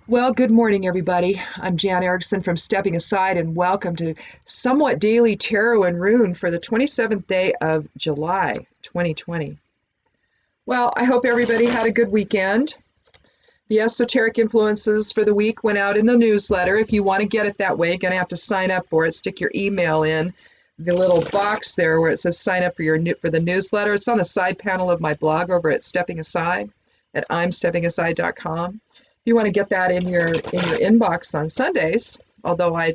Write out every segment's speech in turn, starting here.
Well, good morning, everybody. I'm Jan Erickson from Stepping Aside, and welcome to Somewhat Daily Tarot and Rune for the 27th day of July, 2020. Well, I hope everybody had a good weekend. The esoteric influences for the week went out in the newsletter. If you want to get it that way, you're going to have to sign up for it. Stick your email in the little box there where it says sign up for the newsletter. It's on the side panel of my blog over at Stepping Aside at imsteppingaside.com. You want to get that in your inbox on Sundays, although I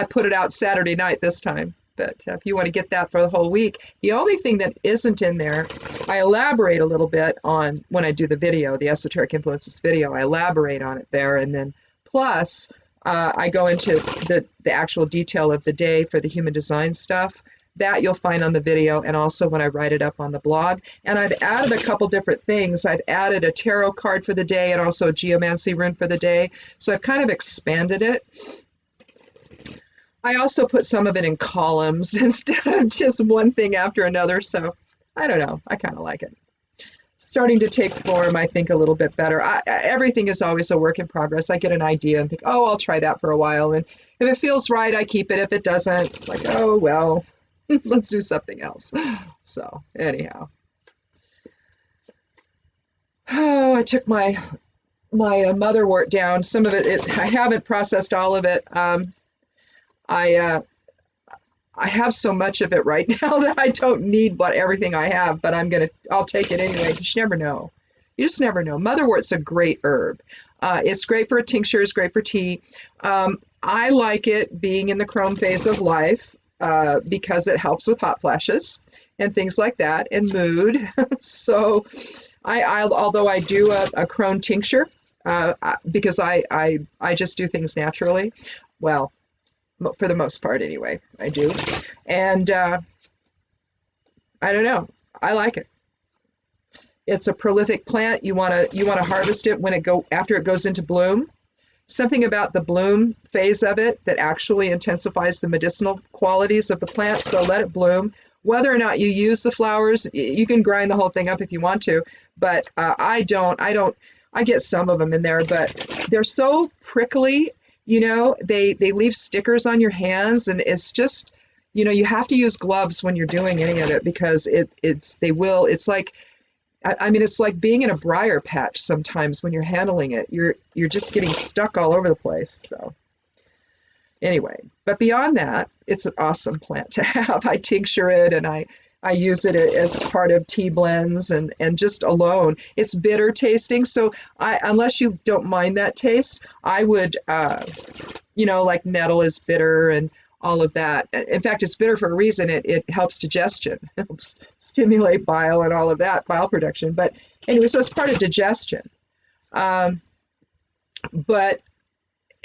put it out Saturday night this time. But if you want to get that for the whole week, the only thing that isn't in there, I elaborate a little bit on when I do the video, the Esoteric Influences video. I elaborate on it there, and then plus I go into the actual detail of the day for the human design stuff. That you'll find on the video, and also when I write it up on the blog. And I've added a couple different things. I've added a tarot card for the day and also a geomancy rune for the day. So I've kind of expanded it. I also put some of it in columns instead of just one thing after another. So I don't know. I kind of like it. Starting to take form, I think, a little bit better. Everything is always a work in progress. I get an idea and think, oh, I'll try that for a while. And if it feels right, I keep it. If it doesn't, it's like, oh, well. Let's do something else. So anyhow, I took my motherwort down. Some of it, I haven't processed all of it. I have so much of it right now that I don't need everything I have, but I'll take it anyway. You just never know. You just never know. Motherwort's a great herb. It's great for a tincture. It's great for tea. I like it being in the crone phase of life. Because it helps with hot flashes and things like that and mood. So although I do a crone tincture because I just do things naturally. Well, for the most part anyway, I do. And I don't know. I like it. It's a prolific plant. You want to harvest it after it goes into bloom. Something about the bloom phase of it that actually intensifies the medicinal qualities of the plant, so let it bloom. Whether or not you use the flowers, you can grind the whole thing up if you want to, but I don't. I get some of them in there, but they're so prickly, they leave stickers on your hands, and it's just, you have to use gloves when you're doing any of it because it's like, it's like being in a briar patch sometimes when you're handling it. You're just getting stuck all over the place. So anyway, but beyond that, it's an awesome plant to have. I tincture it and I use it as part of tea blends and just alone. It's bitter tasting. So unless you don't mind that taste, I would, like nettle is bitter and all of that. In fact, it's bitter for a reason. It helps digestion, it helps stimulate bile and all of that, bile production. But anyway, so it's part of digestion. But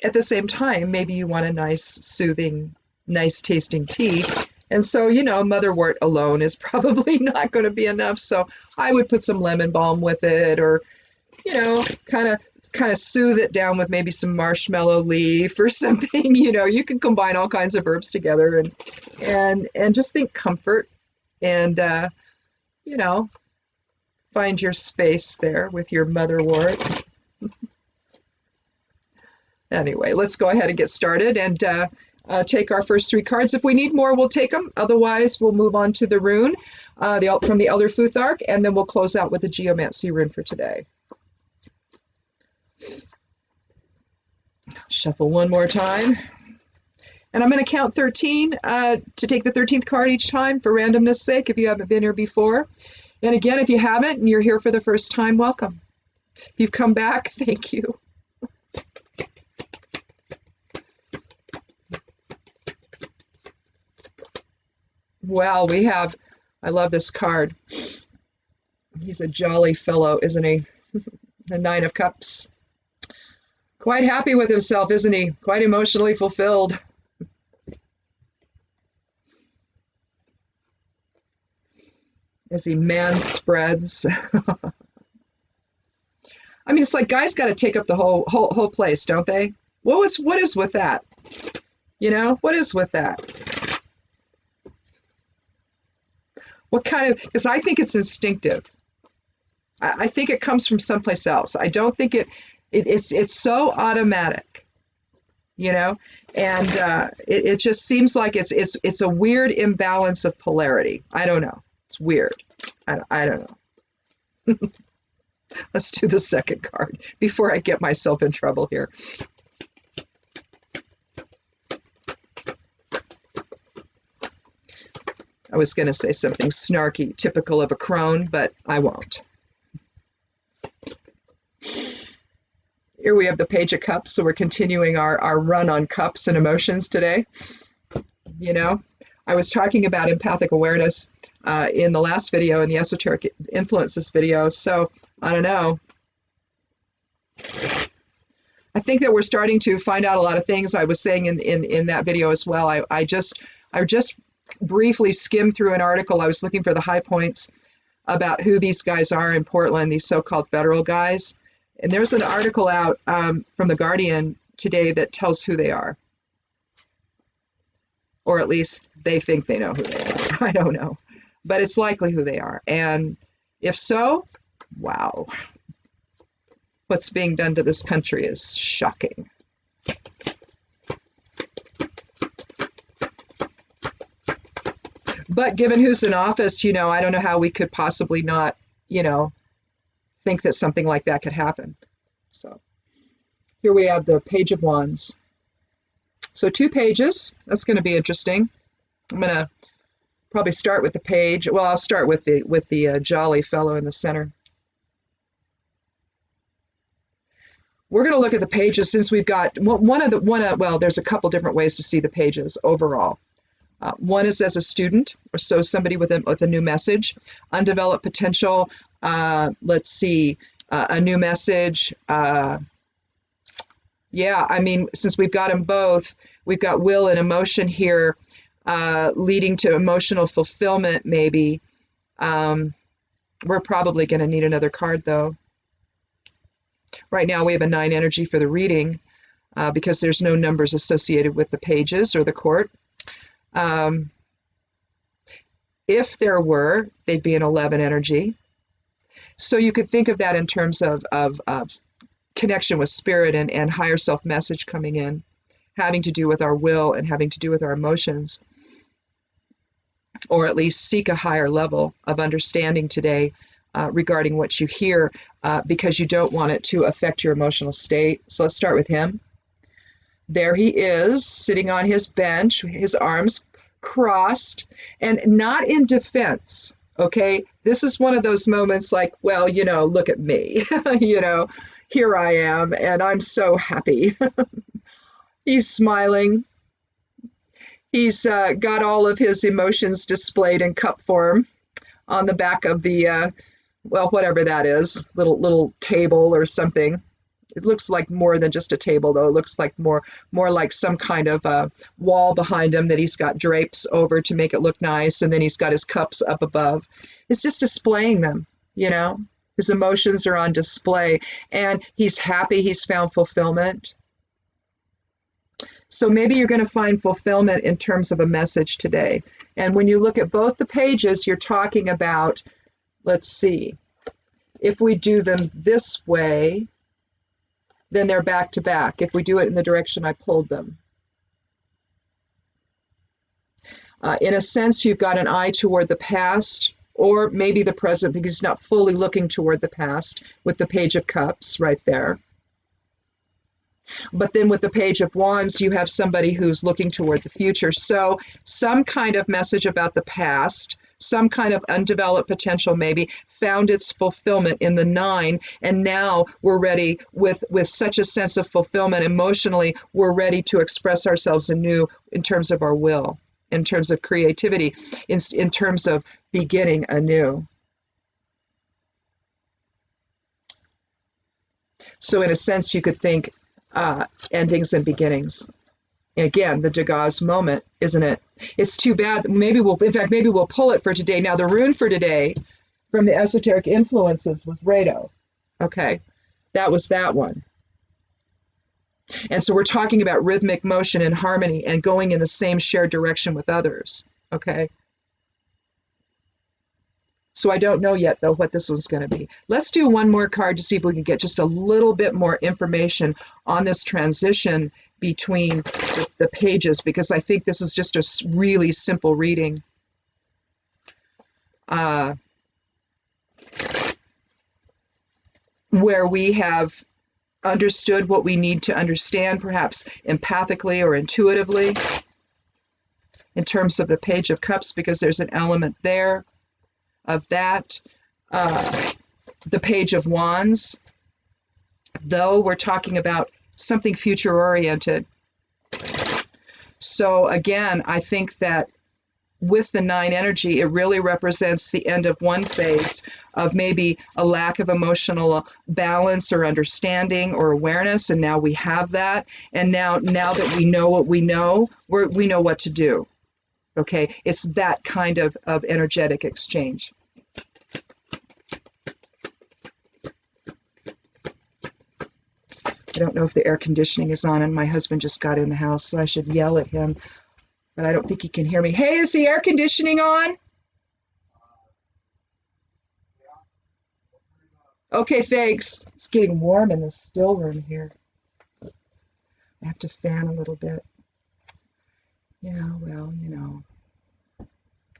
at the same time, maybe you want a nice, soothing, nice tasting tea. And so, motherwort alone is probably not going to be enough. So I would put some lemon balm with it, or kind of soothe it down with maybe some marshmallow leaf or something. You can combine all kinds of herbs together and just think comfort and find your space there with your motherwort. Anyway, let's go ahead and get started and take our first three cards. If we need more, we'll take them. Otherwise, we'll move on to the rune from the Elder Futhark, and then we'll close out with the geomancy rune for today. Shuffle one more time. And I'm going to count 13 to take the 13th card each time for randomness sake if you haven't been here before. And again, if you haven't and you're here for the first time, welcome. If you've come back, thank you. Well, I love this card. He's a jolly fellow, isn't he? The Nine of Cups. Quite happy with himself, isn't he? Quite emotionally fulfilled. As he spreads. It's like guys got to take up the whole place, don't they? What is with that? What is with that? What kind of, because I think it's instinctive. I think it comes from someplace else. I don't think It's so automatic, you know, and it just seems like it's a weird imbalance of polarity. I don't know. It's weird. I don't know. Let's do the second card before I get myself in trouble here. I was going to say something snarky, typical of a crone, but I won't. Here we have the Page of Cups, so we're continuing our run on cups and emotions today. You know, I was talking about empathic awareness in the last video, in the esoteric influences video, so I don't know. I think that we're starting to find out a lot of things. I was saying in that video as well. I just briefly skimmed through an article. I was looking for the high points about who these guys are in Portland, these so-called federal guys. And there's an article out from The Guardian today that tells who they are. Or at least they think they know who they are. I don't know. But it's likely who they are. And if so, wow. What's being done to this country is shocking. But given who's in office, you know, I don't know how we could possibly not, you know, think that something like that could happen. So here we have the Page of Wands. So 2 pages. That's going to be interesting. I'm going to probably start with the page. Well, I'll start with the jolly fellow in the center. We're going to look at the pages since we've got well, there's a couple different ways to see the pages overall. One is as a student, or so somebody with a new message, undeveloped potential. Let's see, a new message. Yeah, I mean, since we've got them both, we've got will and emotion here, leading to emotional fulfillment, maybe. We're probably going to need another card, though. Right now, we have a 9 energy for the reading because there's no numbers associated with the pages or the court. If there were, they'd be an 11 energy. So you could think of that in terms of connection with spirit and higher self message coming in, having to do with our will and having to do with our emotions, or at least seek a higher level of understanding today regarding what you hear because you don't want it to affect your emotional state. So let's start with him. There he is, sitting on his bench, his arms crossed, and not in defense, okay? This is one of those moments like, well, you know, look at me, you know, here I am, and I'm so happy. He's smiling. He's got all of his emotions displayed in cup form on the back of the, well, whatever that is, little table or something. It looks like more than just a table, though. It looks like more like some kind of wall behind him that he's got drapes over to make it look nice, and then he's got his cups up above. It's just displaying them, you know. His emotions are on display, and he's happy he's found fulfillment. So maybe you're going to find fulfillment in terms of a message today. And when you look at both the pages, you're talking about, let's see, if we do them this way, then they're back to back. If we do it in the direction I pulled them. In a sense, you've got an eye toward the past, or maybe the present, because he's not fully looking toward the past with the Page of Cups right there. But then with the Page of Wands, you have somebody who's looking toward the future. So some kind of message about the past, some kind of undeveloped potential maybe found its fulfillment in the 9, and now we're ready with such a sense of fulfillment emotionally, we're ready to express ourselves anew in terms of our will, in terms of creativity, in terms of beginning anew. So in a sense, you could think endings and beginnings. Again, the Degas moment, isn't it? It's too bad. Maybe we'll pull it for today. Now, the rune for today from the esoteric influences was Rado. Okay, that was that one. And so we're talking about rhythmic motion and harmony and going in the same shared direction with others. Okay. So I don't know yet, though, what this one's going to be. Let's do one more card to see if we can get just a little bit more information on this transition between the pages, because I think this is just a really simple reading. Where we have understood what we need to understand, perhaps empathically or intuitively, in terms of the Page of Cups, because there's an element there of that. The Page of Wands, though, we're talking about something future-oriented. So again, I think that with the 9 energy, it really represents the end of one phase of maybe a lack of emotional balance or understanding or awareness, and now we have that. And now that we know what we know, we know what to do. Okay, it's that kind of energetic exchange. I don't know if the air conditioning is on, and my husband just got in the house, so I should yell at him, but I don't think he can hear me. Hey, is the air conditioning on? Okay, thanks. It's getting warm in the still room here. I have to fan a little bit. Yeah, well, you know,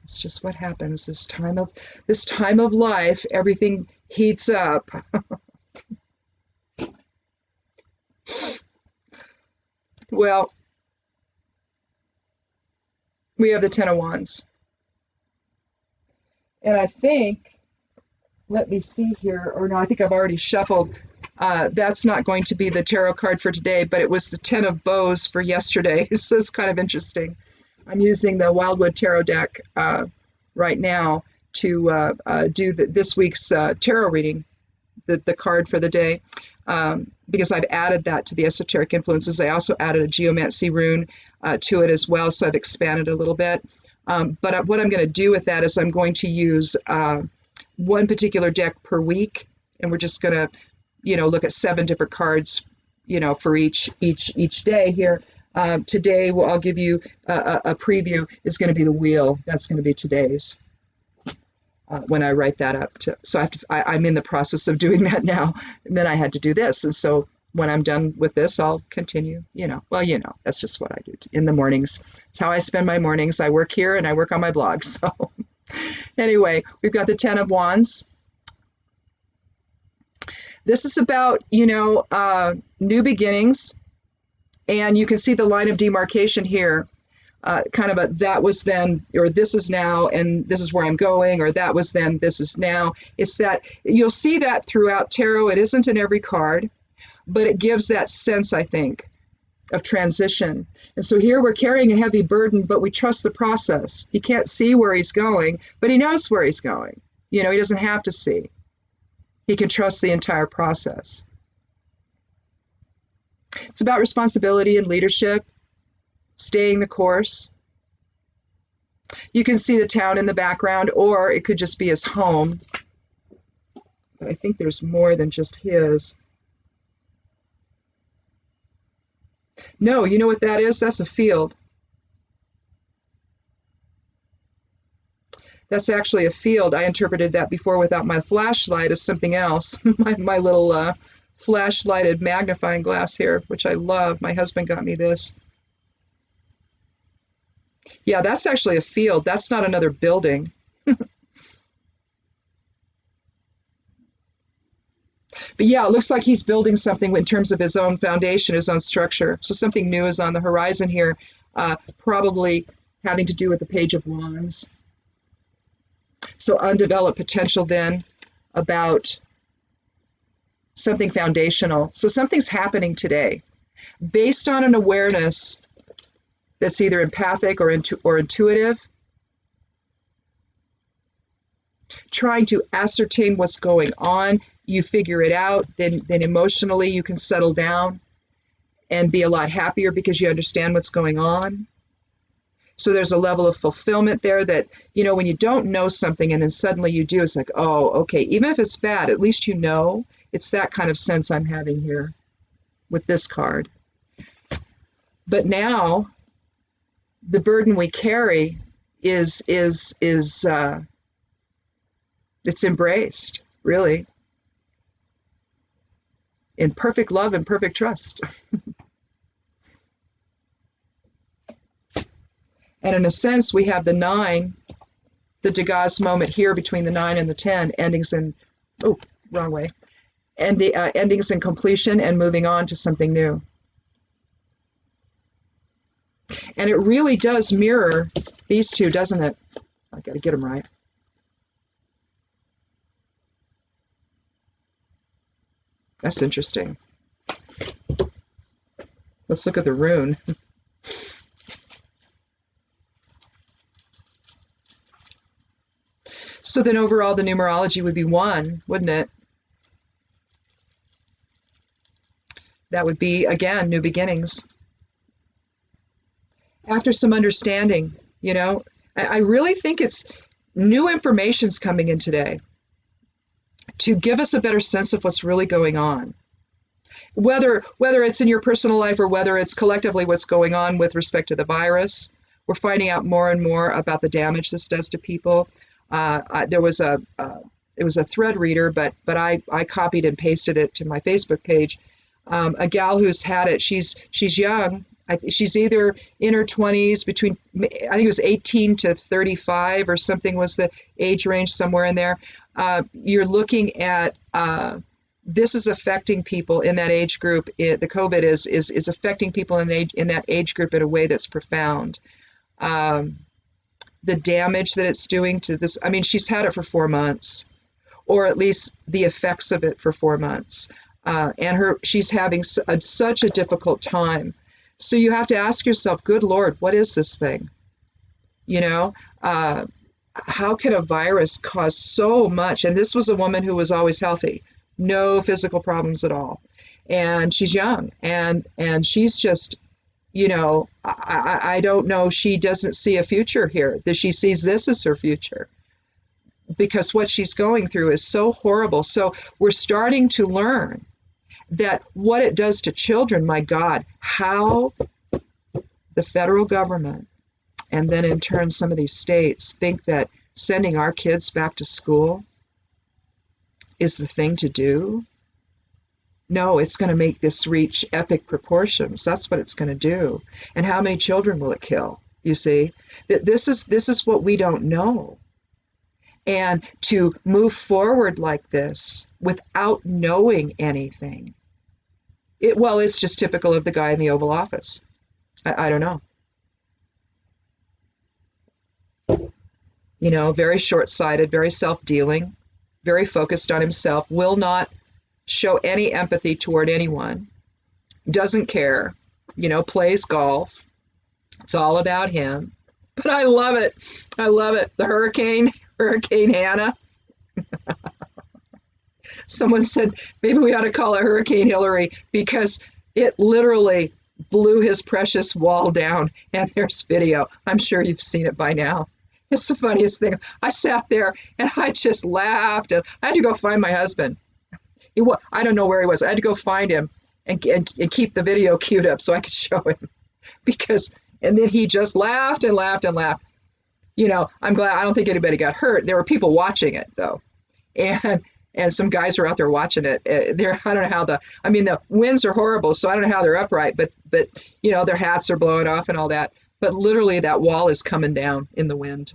it's just what happens this time of life. Everything heats up. Well, we have the Ten of Wands. And I think, let me see here, or no, I think I've already shuffled. That's not going to be the tarot card for today, but it was the Ten of Bows for yesterday. So it's kind of interesting. I'm using the Wildwood Tarot deck right now to do this week's tarot reading, the card for the day, because I've added that to the esoteric influences. I also added a geomancy rune to it as well, so I've expanded a little bit. But what I'm going to do with that is I'm going to use one particular deck per week, and we're just going to, look at 7 different cards, for each day here. Today, I'll give you a preview. Is going to be the wheel. That's going to be today's. When I write that up, so I'm in the process of doing that now. And then I had to do this, and so when I'm done with this, I'll continue. That's just what I do in the mornings. It's how I spend my mornings. I work here and I work on my blog. So anyway, we've got the Ten of Wands. This is about new beginnings, and you can see the line of demarcation here. Kind of a that was then, or this is now, and this is where I'm going, or that was then, this is now. It's that you'll see that throughout tarot. It isn't in every card, but it gives that sense, I think, of transition. And so here we're carrying a heavy burden, but we trust the process. He can't see where he's going, but he knows where he's going. He doesn't have to see. He can trust the entire process. It's about responsibility and leadership. Staying the course. You can see the town in the background, or it could just be his home. But I think there's more than just his. No, you know what that is? That's a field. That's actually a field. I interpreted that before without my flashlight as something else. my little flashlighted magnifying glass here, which I love. My husband got me this. Yeah, that's actually a field. That's not another building. But yeah, it looks like he's building something in terms of his own foundation, his own structure. So something new is on the horizon here, probably having to do with the Page of Wands. So undeveloped potential then about something foundational. So something's happening today based on an awareness that's either empathic or intuitive, trying to ascertain what's going on. You figure it out, then emotionally you can settle down and be a lot happier because you understand what's going on. So there's a level of fulfillment there that, when you don't know something and then suddenly you do, it's like, oh, okay, even if it's bad, at least you know. It's that kind of sense I'm having here with this card. But now, the burden we carry is It's embraced, really, in perfect love and perfect trust. And in a sense, we have the 9, the Degas moment here between the 9 and the 10, endings in, oh, wrong way, endings in completion and moving on to something new. And it really does mirror these two, doesn't it? I got to get them right. That's interesting. Let's look at the rune. So then overall the numerology would be 1, wouldn't it? That would be, again, new beginnings. After some understanding, you know, I really think it's new information's coming in today to give us a better sense of what's really going on. Whether it's in your personal life or whether it's collectively what's going on with respect to the virus, we're finding out more and more about the damage this does to people. There was it was a thread reader, but I copied and pasted it to my Facebook page. A gal who's had it. She's young. She's either in her 20s, between, I think it was 18 to 35 or something was the age range, somewhere in there. You're looking at this is affecting people in that age group. The COVID is affecting people in that age group in a way that's profound. The damage that it's doing to this, I mean, she's had it for 4 months, or at least the effects of it for 4 months. And she's having such a difficult time. So you have to ask yourself, good Lord, what is this thing? You know, how can a virus cause so much? And this was a woman who was always healthy, no physical problems at all. And she's young, and she's just, you know, I don't know, she doesn't see a future here, that she sees this as her future, because what she's going through is so horrible. So we're starting to learn that what it does to children, my God, how the federal government and then in turn some of these states think that sending our kids back to school is the thing to do. No, it's going to make this reach epic proportions. That's what it's going to do. And how many children will it kill? You see, that this is what we don't know. And to move forward like this without knowing anything, it's just typical of the guy in the Oval Office. I don't know. You know, very short-sighted, very self-dealing, very focused on himself, will not show any empathy toward anyone, doesn't care, you know, plays golf. It's all about him. But I love it. I love it. The Hurricane Hannah. Someone said maybe we ought to call it Hurricane Hillary, because it literally blew his precious wall down. And there's video. I'm sure you've seen it by now. It's the funniest thing. I sat there and I just laughed. And I had to go find my husband. I don't know where he was. I had to go find him and keep the video queued up so I could show him. And then he just laughed and laughed and laughed. You know, I'm glad. I don't think anybody got hurt. There were people watching it, though. And some guys were out there watching it. I don't know how the winds are horrible, so I don't know how they're upright, but you know, their hats are blowing off and all that. But literally that wall is coming down in the wind.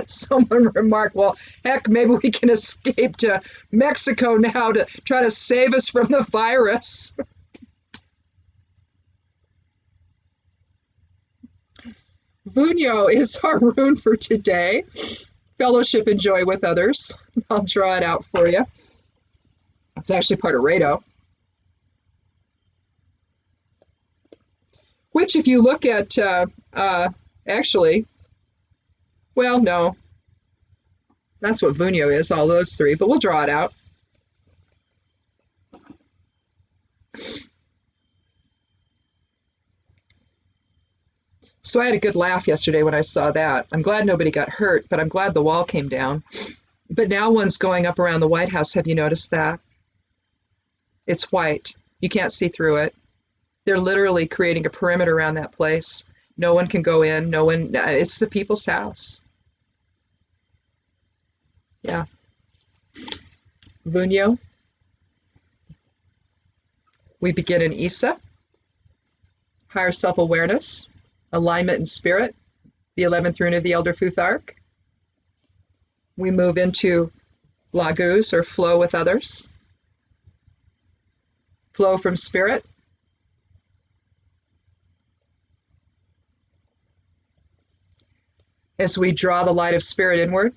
Someone remarked, well, heck, maybe we can escape to Mexico now to try to save us from the virus. Vunyo is our rune for today. Fellowship and joy with others. I'll draw it out for you. It's actually part of Rado, which if you look at, actually, well, no, that's what Vunyo is, all those three, but we'll draw it out. So I had a good laugh yesterday when I saw that. I'm glad nobody got hurt, but I'm glad the wall came down. But now one's going up around the White House. Have you noticed that? It's white. You can't see through it. They're literally creating a perimeter around that place. No one can go in. No one, it's the people's house. Yeah. Vunyo. We begin in Isa, higher self-awareness, alignment in spirit, the 11th rune of the Elder Futhark. We move into Lagus, or flow with others, flow from spirit. As we draw the light of spirit inward,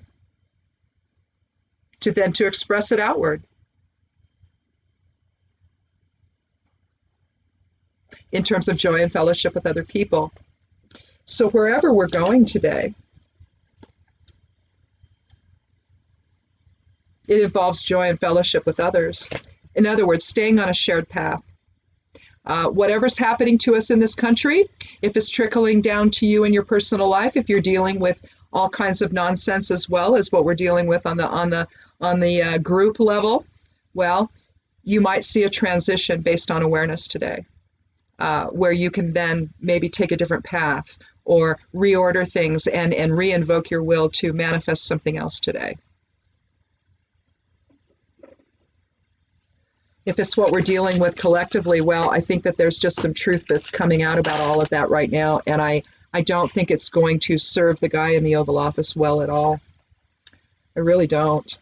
to express it outward. In terms of joy and fellowship with other people. So wherever we're going today, it involves joy and fellowship with others. In other words, staying on a shared path. Whatever's happening to us in this country, if it's trickling down to you in your personal life, if you're dealing with all kinds of nonsense as well as what we're dealing with on the group level, well, you might see a transition based on awareness today, where you can then maybe take a different path or reorder things and re-invoke your will to manifest something else today. If it's what we're dealing with collectively, well, I think that there's just some truth that's coming out about all of that right now, and I don't think it's going to serve the guy in the Oval Office well at all. I really don't.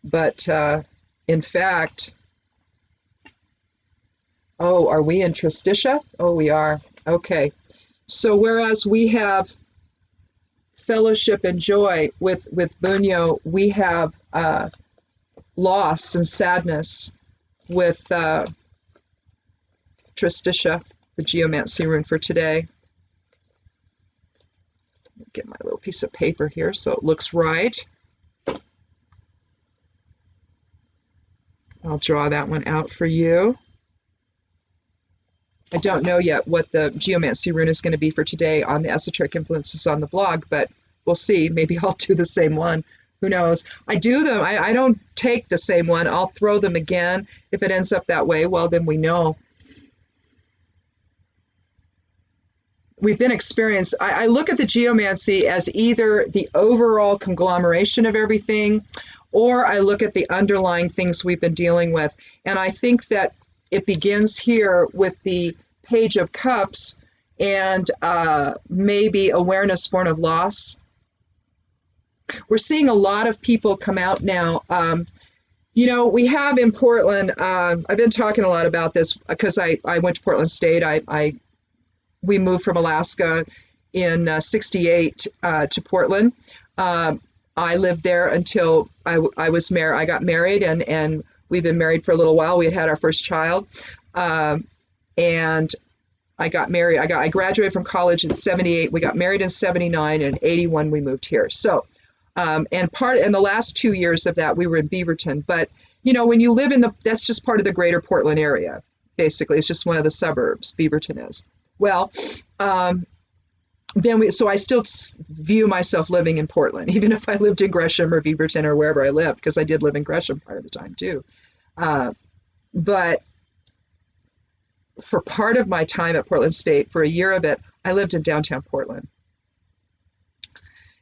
But in fact, oh, are we in Tristitia? Oh, we are. Okay. So whereas we have fellowship and joy with Bunyo, we have loss and sadness with Tristitia, the geomancy rune for today. Get my little piece of paper here so it looks right. I'll draw that one out for you. I don't know yet what the geomancy rune is going to be for today on the esoteric influences on the blog, but we'll see. Maybe I'll do the same one. Who knows? I do them. I don't take the same one. I'll throw them again. If it ends up that way, well, then we know. We've been experienced. I look at the geomancy as either the overall conglomeration of everything, or I look at the underlying things we've been dealing with. And I think that it begins here with the Page of Cups and maybe awareness born of loss. We're seeing a lot of people come out now. You know, we have in Portland, I've been talking a lot about this because I went to Portland State. We moved from Alaska in '68 to Portland. I lived there until I was married. I got married, and we've been married for a little while. We had our first child, and I got married. I graduated from college in '78. We got married in '79, and '81 we moved here. So, and the last 2 years of that we were in Beaverton. But you know, when you live that's just part of the greater Portland area. Basically, it's just one of the suburbs. Beaverton is. Well, so I still view myself living in Portland, even if I lived in Gresham or Beaverton or wherever I lived, because I did live in Gresham part of the time too. But for part of my time at Portland State, for a year of it, I lived in downtown Portland.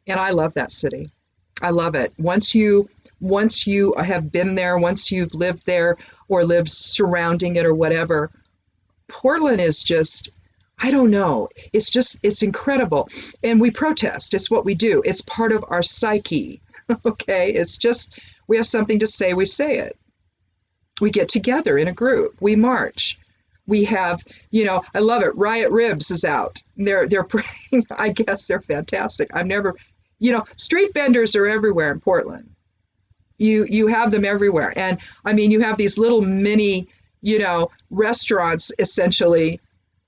And I love that city. I love it. Once you have been there, once you've lived there or lived surrounding it or whatever, Portland is just, I don't know. It's incredible. And we protest. It's what we do. It's part of our psyche. Okay. It's just, we have something to say, we say it. We get together in a group. We march. We have, you know, I love it. Riot Ribs is out. They're praying. I guess they're fantastic. I've never, you know, street vendors are everywhere in Portland. You have them everywhere. And I mean, you have these little mini, you know, restaurants essentially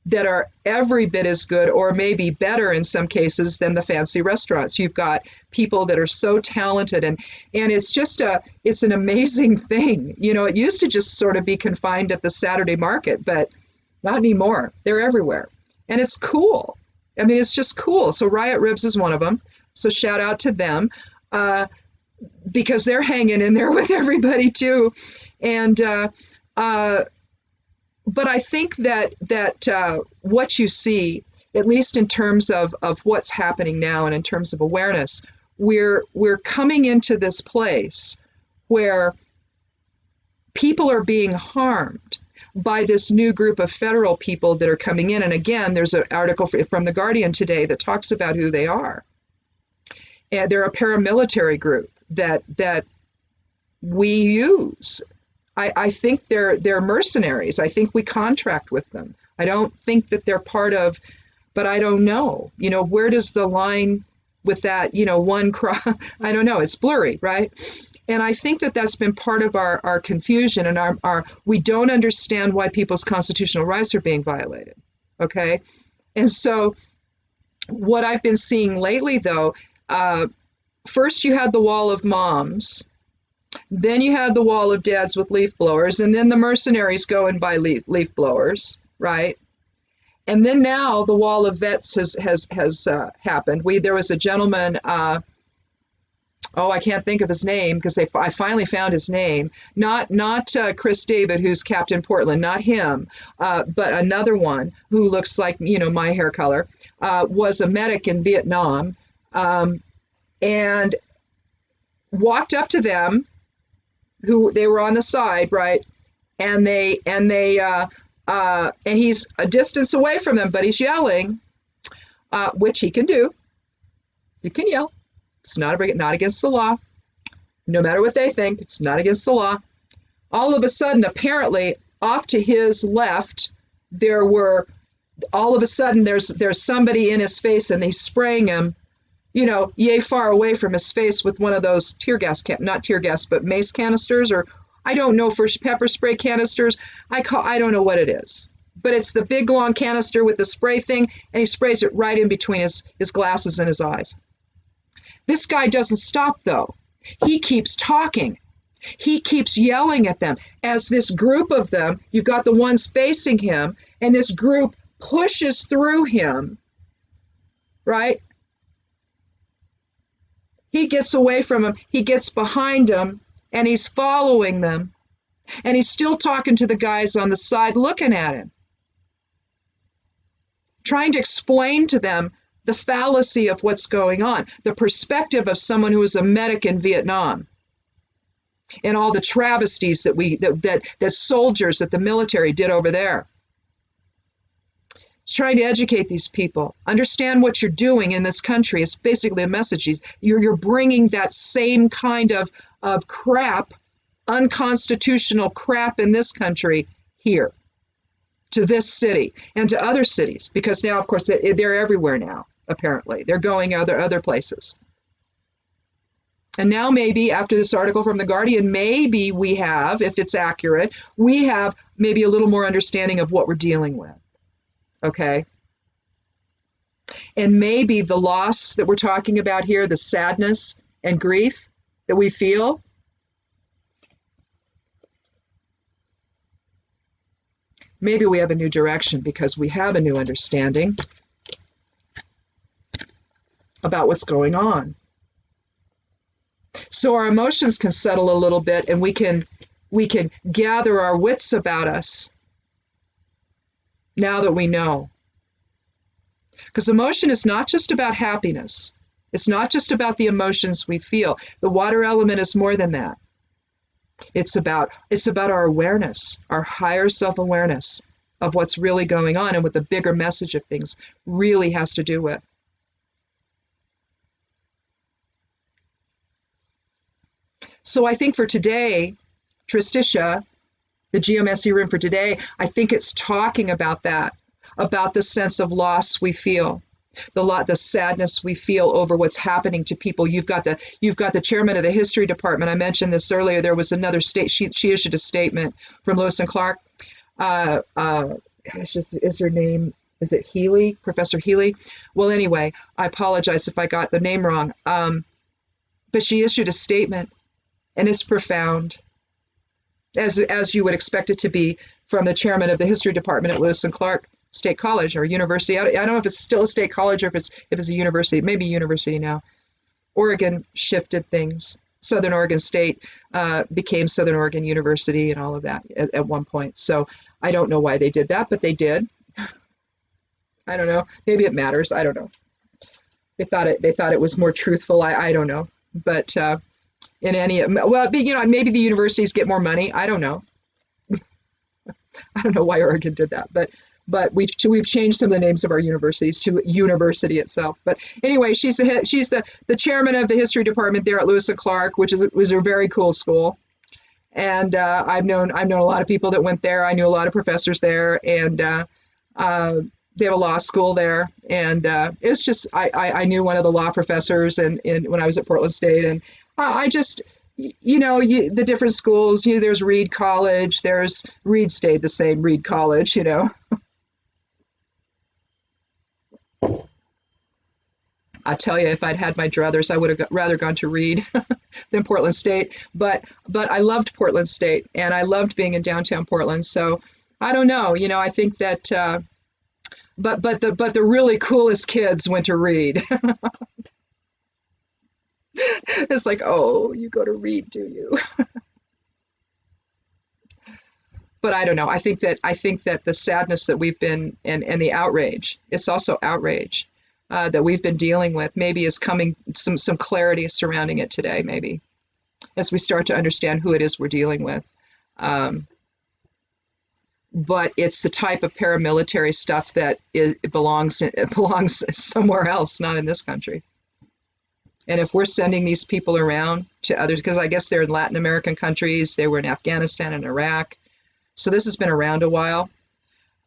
that are every bit as good or maybe better in some cases than the fancy restaurants. You've got people that are so talented, and it's just it's an amazing thing. You know, it used to just sort of be confined at the Saturday market, but not anymore. They're everywhere. And it's cool. I mean, it's just cool. So Riot Ribs is one of them. So shout out to them because they're hanging in there with everybody too. And but I think that what you see at least in terms of what's happening now and in terms of awareness, we're coming into this place where people are being harmed by this new group of federal people that are coming in. And again, there's an article from The Guardian today that talks about who they are. And they're a paramilitary group that we use. I think they're mercenaries. I think we contract with them. I don't think that they're part of, but I don't know. Where does the line with that, one cry? I don't know. It's blurry, right? And I think that that's been part of our confusion and our we don't understand why people's constitutional rights are being violated. Okay. And so what I've been seeing lately, though, first you had the wall of moms, then you had the wall of dads with leaf blowers, and then the mercenaries go and buy leaf blowers, right? And then now the wall of vets has happened. There was a gentleman, I can't think of his name because I finally found his name. Not Chris David, who's Captain Portland, not him, but another one who looks like my hair color, was a medic in Vietnam, and walked up to them, who they were on the side, right? And he's a distance away from them, but he's yelling, which he can do. You can yell. It's not against the law. No matter what they think, it's not against the law. All of a sudden, apparently, off to his left, there's somebody in his face, and he's spraying him, yay far away from his face with one of those not tear gas, but mace canisters, or I don't know, for pepper spray canisters. I don't know what it is, but it's the big long canister with the spray thing, and he sprays it right in between his glasses and his eyes. This guy doesn't stop, though. He keeps talking. He keeps yelling at them. As this group of them, you've got the ones facing him, and this group pushes through him, right? He gets away from them. He gets behind them, and he's following them. And he's still talking to the guys on the side looking at him, trying to explain to them the fallacy of what's going on, the perspective of someone who was a medic in Vietnam, and all the travesties that soldiers, that the military did over there. He's trying to educate these people. Understand what you're doing in this country. It's basically a message. You're bringing that same kind of crap, unconstitutional crap in this country here, to this city and to other cities, because now, of course, they're everywhere now. Apparently, they're going other places. And now maybe after this article from The Guardian, maybe we have, if it's accurate, we have maybe a little more understanding of what we're dealing with. Okay? And maybe the loss that we're talking about here, the sadness and grief that we feel, maybe we have a new direction because we have a new understanding about what's going on. So our emotions can settle a little bit, and we can gather our wits about us now that we know. Because emotion is not just about happiness. It's not just about the emotions we feel. The water element is more than that. It's about our awareness, our higher self-awareness of what's really going on and what the bigger message of things really has to do with. So I think for today, Tristitia, the Geomancy room for today, I think it's talking about that, about the sense of loss we feel, the sadness we feel over what's happening to people. You've got the chairman of the history department. I mentioned this earlier. There was another she issued a statement from Lewis and Clark. Is her name? Is it Healy? Professor Healy? Well, anyway, I apologize if I got the name wrong. But she issued a statement. And it's profound, as you would expect it to be from the chairman of the history department at Lewis and Clark State College or university. I don't know if it's still a state college or if it's a university, maybe university now. Oregon shifted things. Southern Oregon State became Southern Oregon University and all of that at one point. So I don't know why they did that, but they did. I don't know. Maybe it matters. I don't know. They thought it was more truthful. I don't know. But in any well, maybe the universities get more money. I don't know. I don't know why Oregon did that, but we've changed some of the names of our universities to university itself. But anyway, she's the chairman of the history department there at Lewis and Clark, which was a very cool school. And I've known a lot of people that went there. I knew a lot of professors there, and they have a law school there. And it's just I knew one of the law professors, and when I was at Portland State, and I just the different schools. There's Reed College. There's Reed stayed the same. Reed College. I tell you, if I'd had my druthers, I would have rather gone to Reed than Portland State. But I loved Portland State, and I loved being in downtown Portland. So I don't know. I think that. But the really coolest kids went to Reed. It's like, oh, you go to Reed, do you? But I don't know. I think that the sadness that we've been and the outrage, it's also outrage that we've been dealing with, maybe is coming some clarity surrounding it today, maybe as we start to understand who it is we're dealing with. But it's the type of paramilitary stuff that it belongs somewhere else, not in this country. And if we're sending these people around to others, because I guess they're in Latin American countries, they were in Afghanistan and Iraq. So this has been around a while,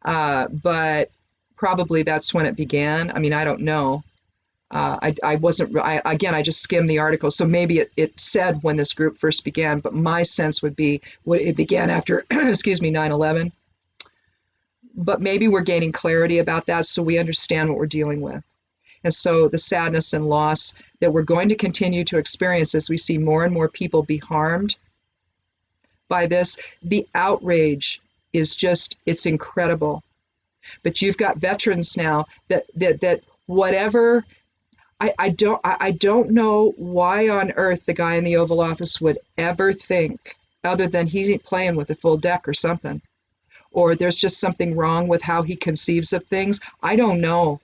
but probably that's when it began. I mean, I don't know. I just skimmed the article, so maybe it said when this group first began, but my sense would be it began after, excuse me, 9/11. But maybe we're gaining clarity about that so we understand what we're dealing with. And so the sadness and loss that we're going to continue to experience as we see more and more people be harmed by this, the outrage is just, it's incredible. But you've got veterans now that whatever, I don't know why on earth the guy in the Oval Office would ever think, other than he's playing with a full deck or something, or there's just something wrong with how he conceives of things. I don't know.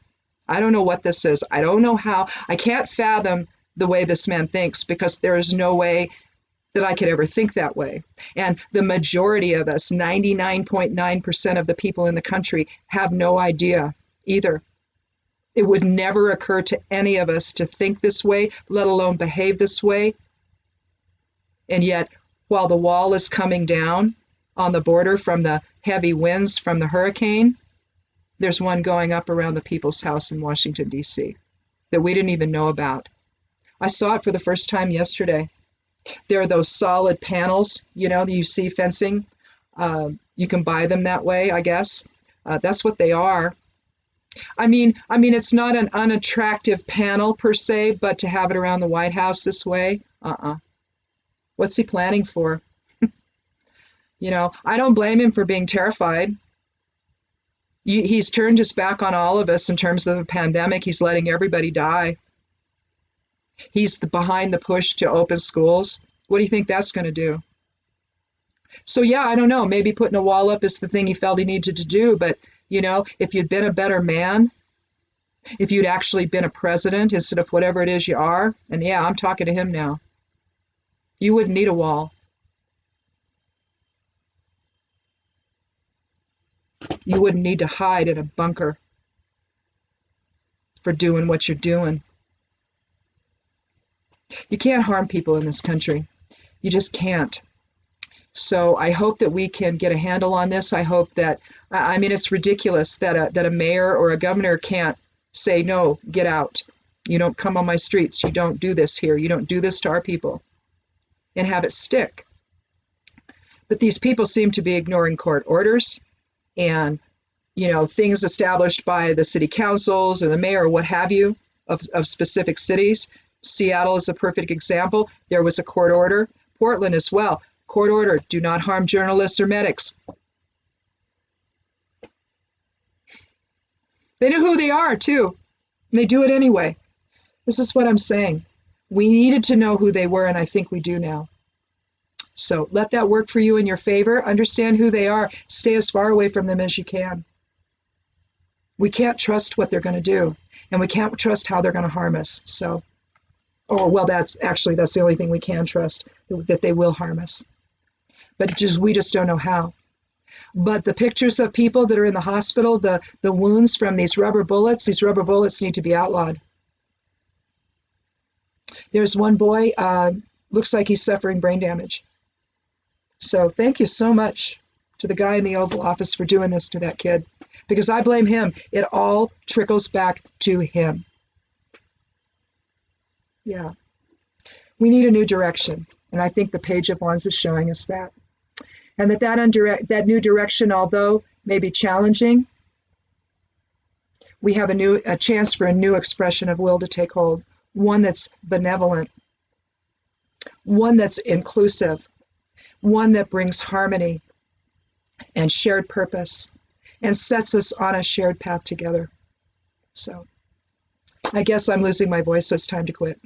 I don't know what this is. I don't know how. I can't fathom the way this man thinks, because there is no way that I could ever think that way. And the majority of us, 99.9% of the people in the country, have no idea either. It would never occur to any of us to think this way, let alone behave this way. And yet, while the wall is coming down on the border from the heavy winds from the hurricane, there's one going up around the People's House in Washington, D.C. that we didn't even know about. I saw it for the first time yesterday. There are those solid panels, you see fencing. You can buy them that way, I guess. That's what they are. I mean, it's not an unattractive panel per se, but to have it around the White House this way, what's he planning for? I don't blame him for being terrified. He's turned his back on all of us in terms of the pandemic. He's letting everybody die. He's behind the push to open schools. What do you think that's going to do? So yeah, I don't know. Maybe putting a wall up is the thing he felt he needed to do. But, if you'd been a better man, if you'd actually been a president instead of whatever it is you are, and yeah, I'm talking to him now, you wouldn't need a wall. You wouldn't need to hide in a bunker for doing what you're doing. You can't harm people in this country. You just can't. So I hope that we can get a handle on this. I hope that, it's ridiculous that a mayor or a governor can't say, no, get out. You don't come on my streets. You don't do this here. You don't do this to our people, and have it stick. But these people seem to be ignoring court orders and, things established by the city councils or the mayor or what have you of specific cities. Seattle is a perfect example. There was a court order. Portland as well. Court order, do not harm journalists or medics. They know who they are too, and they do it anyway. This is what I'm saying. We needed to know who they were, and I think we do now. So let that work for you in your favor. Understand who they are. Stay as far away from them as you can. We can't trust what they're going to do, and we can't trust how they're going to harm us. So, or well, that's the only thing we can trust, that they will harm us. But we just don't know how. But the pictures of people that are in the hospital, the wounds from these rubber bullets need to be outlawed. There's one boy, looks like he's suffering brain damage. So thank you so much to the guy in the Oval Office for doing this to that kid, because I blame him. It all trickles back to him. Yeah. We need a new direction, and I think the Page of Wands is showing us that. And that new direction, although may be challenging, we have a chance for a new expression of will to take hold, one that's benevolent, one that's inclusive, one that brings harmony and shared purpose and sets us on a shared path together. So I guess I'm losing my voice, so it's time to quit.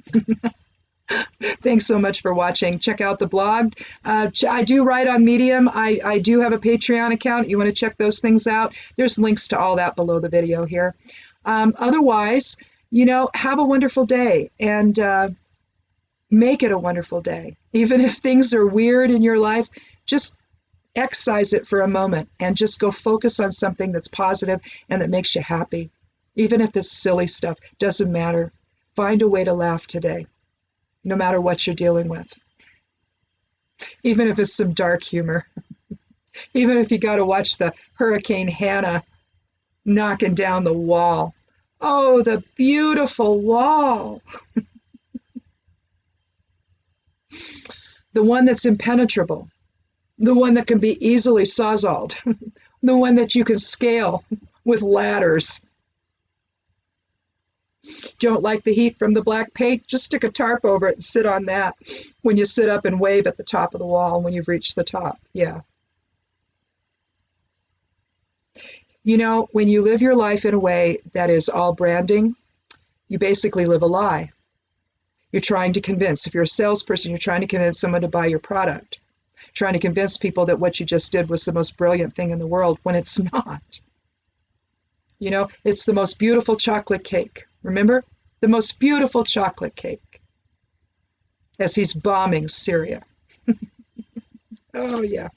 Thanks so much for watching. Check out the blog. I do write on Medium. I do have a Patreon account. You want to check those things out. There's links to all that below the video here. Otherwise, have a wonderful day, and make it a wonderful day. Even if things are weird in your life, just excise it for a moment and just go focus on something that's positive and that makes you happy. Even if it's silly stuff, doesn't matter. Find a way to laugh today, no matter what you're dealing with. Even if it's some dark humor. Even if you got to watch the Hurricane Hannah knocking down the wall. Oh, the beautiful wall. The one that's impenetrable. The one that can be easily sawzalled. The one that you can scale with ladders. Don't like the heat from the black paint? Just stick a tarp over it and sit on that when you sit up and wave at the top of the wall when you've reached the top. Yeah. When you live your life in a way that is all branding, you basically live a lie. You're trying to convince. If you're a salesperson, you're trying to convince someone to buy your product. Trying to convince people that what you just did was the most brilliant thing in the world, when it's not. It's the most beautiful chocolate cake. Remember? The most beautiful chocolate cake. As he's bombing Syria. Oh, yeah.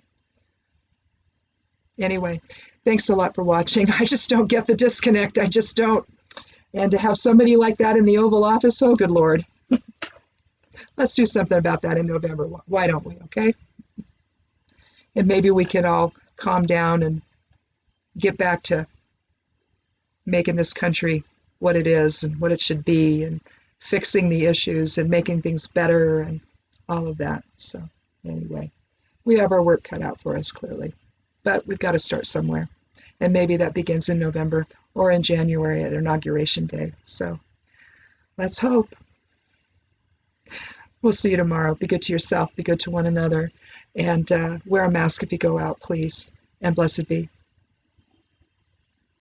Anyway, thanks a lot for watching. I just don't get the disconnect. I just don't. And to have somebody like that in the Oval Office, oh, good Lord. Let's do something about that in November. Why don't we, okay? And maybe we can all calm down and get back to making this country what it is and what it should be, and fixing the issues and making things better and all of that. So anyway, we have our work cut out for us, clearly. But we've got to start somewhere. And maybe that begins in November or in January at Inauguration Day. So let's hope. We'll see you tomorrow. Be good to yourself. Be good to one another. And wear a mask if you go out, please. And blessed be.